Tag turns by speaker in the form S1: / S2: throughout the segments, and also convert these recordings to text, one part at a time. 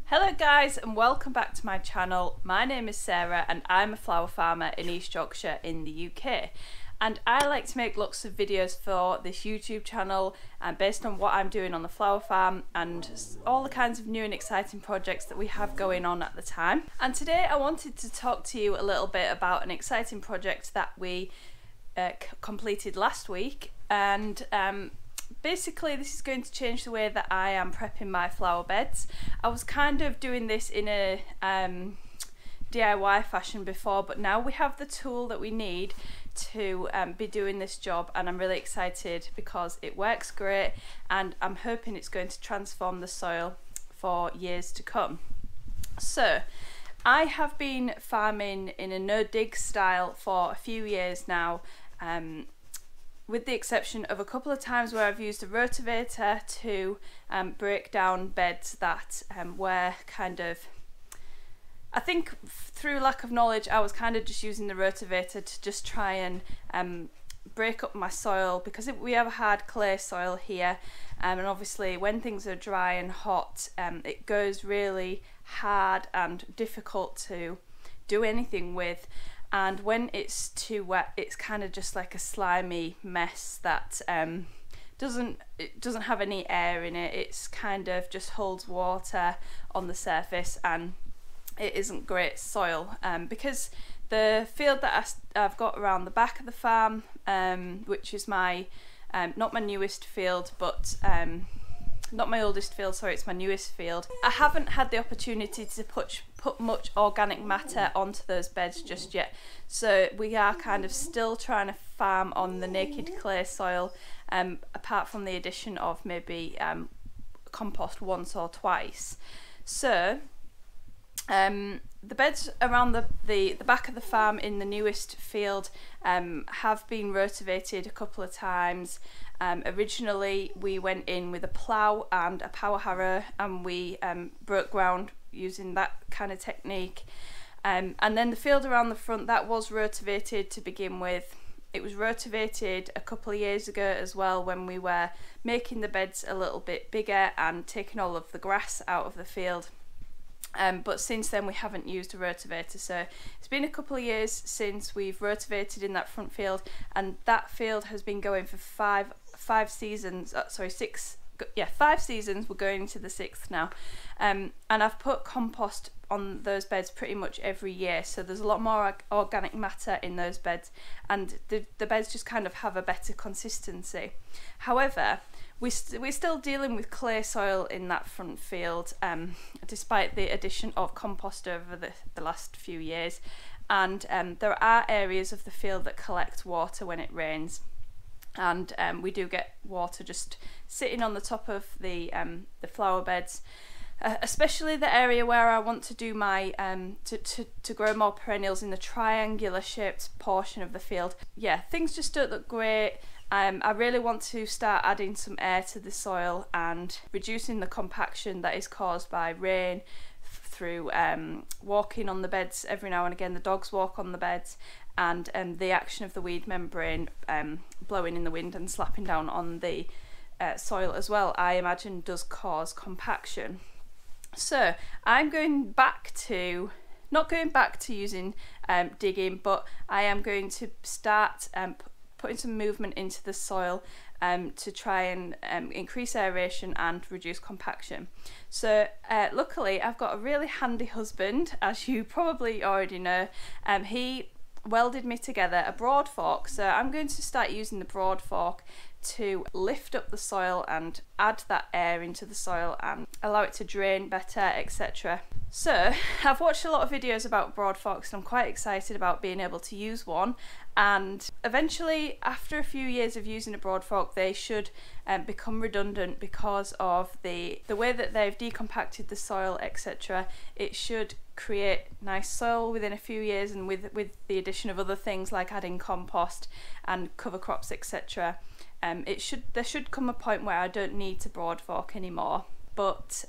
S1: Hello guys and welcome back to my channel. My name is Sarah and I'm a flower farmer in East Yorkshire in the UK, and I like to make lots of videos for this YouTube channel based on what I'm doing on the flower farm and all the kinds of new and exciting projects that we have going on at the time. And today I wanted to talk to you a little bit about an exciting project that we completed last week, and basically this is going to change the way that I am prepping my flower beds. I was kind of doing this in a DIY fashion before, but now we have the tool that we need to be doing this job, and I'm really excited because it works great and I'm hoping it's going to transform the soil for years to come. So I have been farming in a no-dig style for a few years now, with the exception of a couple of times where I've used a rotavator to break down beds that were kind of, I think through lack of knowledge, I was kind of just using the rotavator to just try and break up my soil, because we have a hard clay soil here, and obviously when things are dry and hot it goes really hard and difficult to do anything with. And when it's too wet, it's kind of just like a slimy mess that doesn't have any air in it. It's kind of just holds water on the surface, and it isn't great soil, because the field that I've got around the back of the farm, which is my not my newest field, but not my oldest field, sorry, it's my newest field. I haven't had the opportunity to put much organic matter onto those beds just yet, so we are kind of still trying to farm on the naked clay soil, apart from the addition of maybe compost once or twice. So the beds around the back of the farm in the newest field have been rotavated a couple of times. Originally we went in with a plough and a power harrow, and we broke ground using that kind of technique, and then the field around the front, that was rotavated to begin with. It was rotavated a couple of years ago as well, when we were making the beds a little bit bigger and taking all of the grass out of the field. But since then we haven't used a rotavator, so it's been a couple of years since we've rotavated in that front field, and that field has been going for five seasons. Sorry, 5 seasons. We're going into the 6th now, and I've put compost on those beds pretty much every year, so there's a lot more organic matter in those beds, and the beds just kind of have a better consistency. However, we're still dealing with clay soil in that front field, despite the addition of compost over the last few years, and there are areas of the field that collect water when it rains, and we do get water just sitting on the top of the flower beds, especially the area where I want to do my to grow more perennials in the triangular shaped portion of the field. Yeah, things just don't look great. I really want to start adding some air to the soil and reducing the compaction that is caused by rain through walking on the beds every now and again. The dogs walk on the beds, and the action of the weed membrane blowing in the wind and slapping down on the soil as well, I imagine does cause compaction. So I'm going back to, not going back to using digging, but I am going to start putting some movement into the soil to try and increase aeration and reduce compaction. So luckily I've got a really handy husband, as you probably already know. He welded me together a Broadfork, so I'm going to start using the Broadfork to lift up the soil and add that air into the soil and allow it to drain better, etc. So I've watched a lot of videos about Broadforks, and I'm quite excited about being able to use one, and eventually after a few years of using a Broadfork they should become redundant because of the way that they've decompacted the soil, etc. It should create nice soil within a few years, and with the addition of other things like adding compost and cover crops, etc. There should come a point where I don't need to Broadfork anymore, but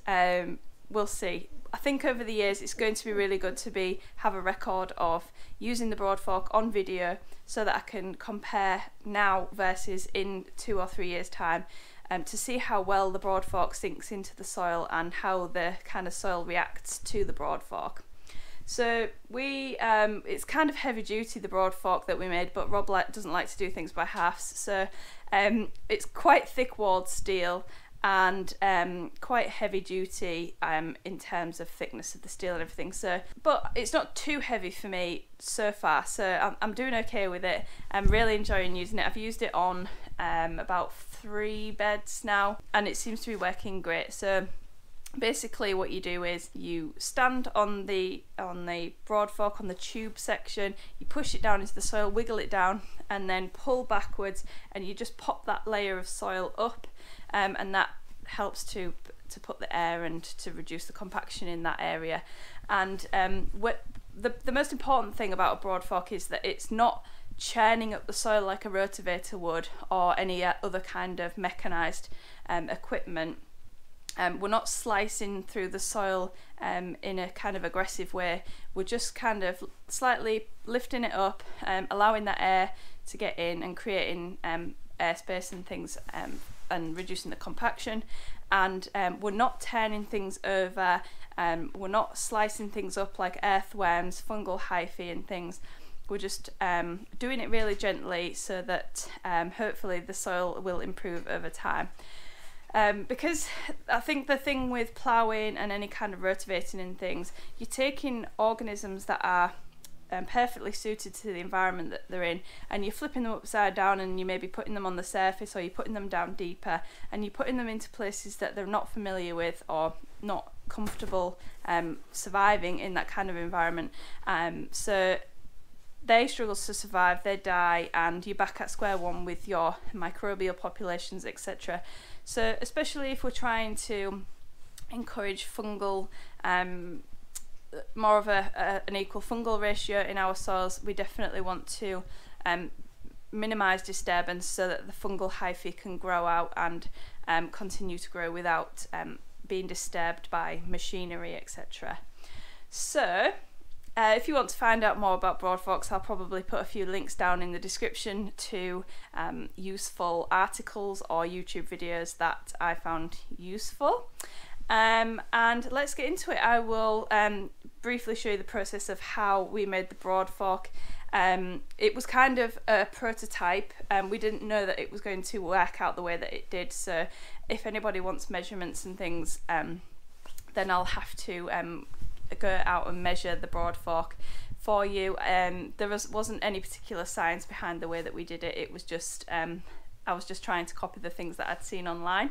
S1: we'll see. I think over the years it's going to be really good to have a record of using the Broadfork on video, so that I can compare now versus in 2 or 3 years time, to see how well the Broadfork sinks into the soil and how the kind of soil reacts to the Broadfork. So it's kind of heavy duty, the Broadfork that we made, but Rob doesn't like to do things by halves. So it's quite thick walled steel and quite heavy duty in terms of thickness of the steel and everything. So, but it's not too heavy for me so far, so I'm doing okay with it. I'm really enjoying using it. I've used it on about 3 beds now, and it seems to be working great. So basically what you do is you stand on the Broadfork on the tube section, you push it down into the soil, wiggle it down, and then pull backwards, and you just pop that layer of soil up, and that helps to put the air and to reduce the compaction in that area. And the most important thing about a Broadfork is that it's not churning up the soil like a rotavator would, or any other kind of mechanised equipment. We're not slicing through the soil in a kind of aggressive way. We're just kind of slightly lifting it up, allowing that air to get in and creating airspace and things, and reducing the compaction. And we're not turning things over, we're not slicing things up like earthworms, fungal hyphae and things. We're just doing it really gently so that hopefully the soil will improve over time. Because I think the thing with ploughing and any kind of rotavating and things, you're taking organisms that are perfectly suited to the environment that they're in, and you're flipping them upside down, and you may be putting them on the surface, or you're putting them down deeper, and you're putting them into places that they're not familiar with or not comfortable surviving in that kind of environment. So they struggle to survive, they die, and you're back at square one with your microbial populations, etc. So especially if we're trying to encourage fungal, more of an equal fungal ratio in our soils, we definitely want to minimise disturbance so that the fungal hyphae can grow out and continue to grow without being disturbed by machinery, etc. So if you want to find out more about Broadforks, I'll probably put a few links down in the description to useful articles or YouTube videos that I found useful. And let's get into it. I will briefly show you the process of how we made the Broadfork. It was kind of a prototype, and we didn't know that it was going to work out the way that it did. So if anybody wants measurements and things, then I'll have to go out and measure the Broadfork for you. There wasn't any particular science behind the way that we did it. It was just I was just trying to copy the things that I'd seen online.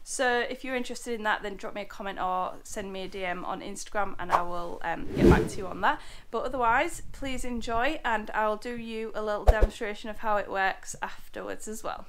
S1: So if you're interested in that, then drop me a comment or send me a DM on Instagram, and I will get back to you on that. But otherwise, please enjoy, and I'll do you a little demonstration of how it works afterwards as well.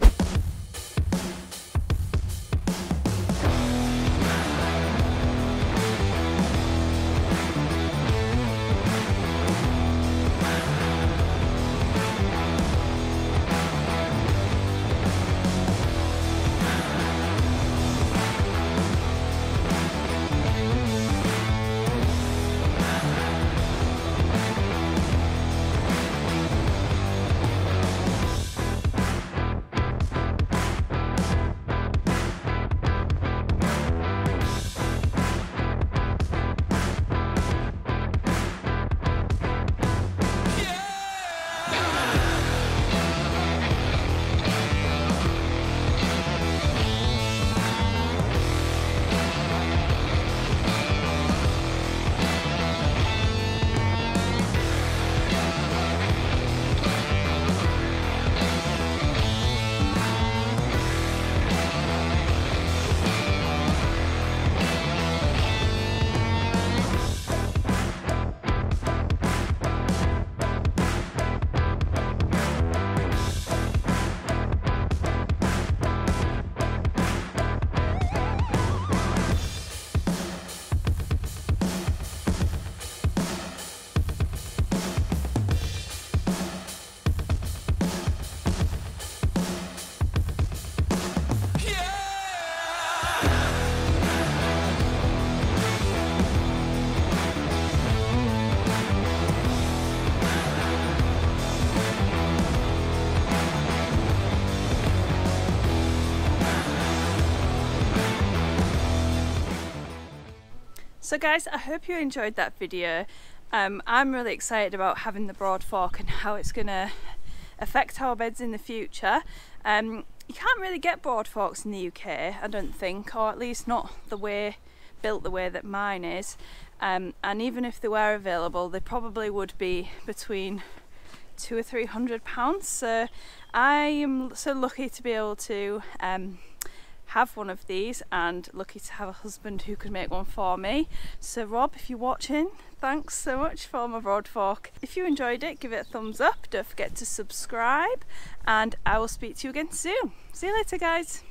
S1: So guys, I hope you enjoyed that video. I'm really excited about having the Broadfork and how it's going to affect our beds in the future. You can't really get Broadforks in the UK, I don't think, or at least not built the way that mine is. And even if they were available, they probably would be between £200 or £300. So I am so lucky to be able to have one of these, and lucky to have a husband who could make one for me. So Rob, if you're watching, thanks so much for my Broadfork. If you enjoyed it, give it a thumbs up, don't forget to subscribe, and I will speak to you again soon. See you later guys.